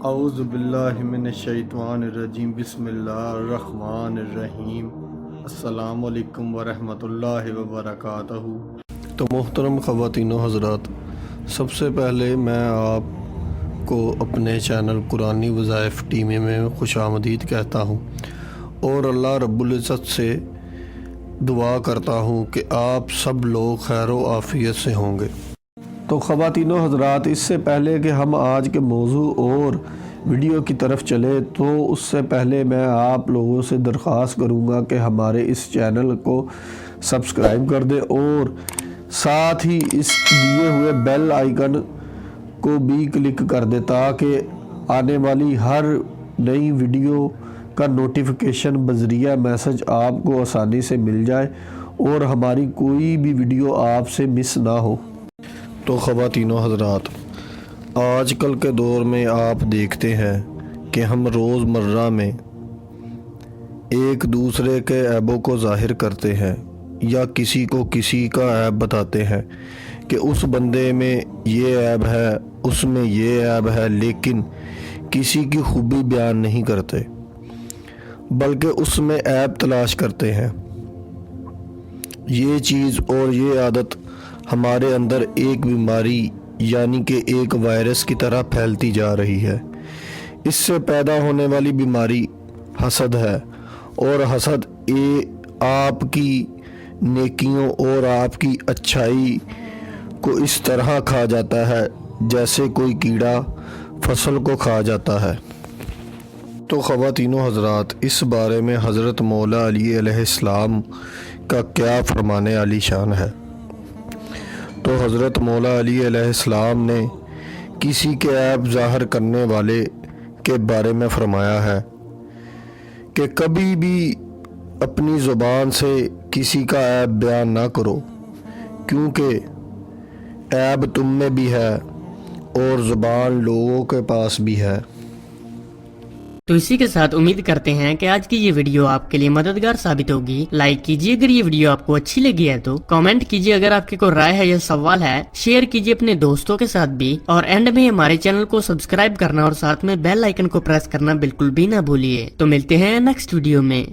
اعوذ باللہ من الشیطان الرجیم بسم اللہ الرحمن الرحیم السلام علیکم ورحمۃ اللہ وبرکاتہ۔ تو محترم خواتین و حضرات، سب سے پہلے میں آپ کو اپنے چینل قرآنی وظائف ٹیم میں خوش آمدید کہتا ہوں اور اللہ رب العزت سے دعا کرتا ہوں کہ آپ سب لوگ خیر و عافیت سے ہوں گے۔ تو خواتین و حضرات، اس سے پہلے کہ ہم آج کے موضوع اور ویڈیو کی طرف چلے تو اس سے پہلے میں آپ لوگوں سے درخواست کروں گا کہ ہمارے اس چینل کو سبسکرائب کر دیں اور ساتھ ہی اس دیے ہوئے بیل آئیکن کو بھی کلک کر دیں تاکہ آنے والی ہر نئی ویڈیو کا نوٹیفیکیشن بذریعہ میسج آپ کو آسانی سے مل جائے اور ہماری کوئی بھی ویڈیو آپ سے مس نہ ہو۔ تو خواتین و حضرات، آج کل کے دور میں آپ دیکھتے ہیں کہ ہم روز مرہ میں ایک دوسرے کے عیبوں کو ظاہر کرتے ہیں یا کسی کو کسی کا عیب بتاتے ہیں کہ اس بندے میں یہ عیب ہے، اس میں یہ عیب ہے، لیکن کسی کی خوبی بیان نہیں کرتے بلکہ اس میں عیب تلاش کرتے ہیں۔ یہ چیز اور یہ عادت ہمارے اندر ایک بیماری یعنی کہ ایک وائرس کی طرح پھیلتی جا رہی ہے۔ اس سے پیدا ہونے والی بیماری حسد ہے اور حسد آپ کی نیکیوں اور آپ کی اچھائی کو اس طرح کھا جاتا ہے جیسے کوئی کیڑا فصل کو کھا جاتا ہے۔ تو خواتین و حضرات، اس بارے میں حضرت مولا علی علیہ السلام کا کیا فرمان عالی شان ہے؟ تو حضرت مولا علی علیہ السلام نے کسی کے عیب ظاہر کرنے والے کے بارے میں فرمایا ہے کہ کبھی بھی اپنی زبان سے کسی کا عیب بیان نہ کرو، کیونکہ عیب تم میں بھی ہے اور زبان لوگوں کے پاس بھی ہے۔ تو اسی کے ساتھ امید کرتے ہیں کہ آج کی یہ ویڈیو آپ کے لیے مددگار ثابت ہوگی۔ لائک کیجیے اگر یہ ویڈیو آپ کو اچھی لگی ہے تو، کامنٹ کیجیے اگر آپ کی کوئی رائے ہے یا سوال ہے، شیئر کیجیے اپنے دوستوں کے ساتھ بھی، اور اینڈ میں ہمارے چینل کو سبسکرائب کرنا اور ساتھ میں بیل آئیکن کو پریس کرنا بالکل بھی نہ بھولیے۔ تو ملتے ہیں نیکسٹ ویڈیو میں۔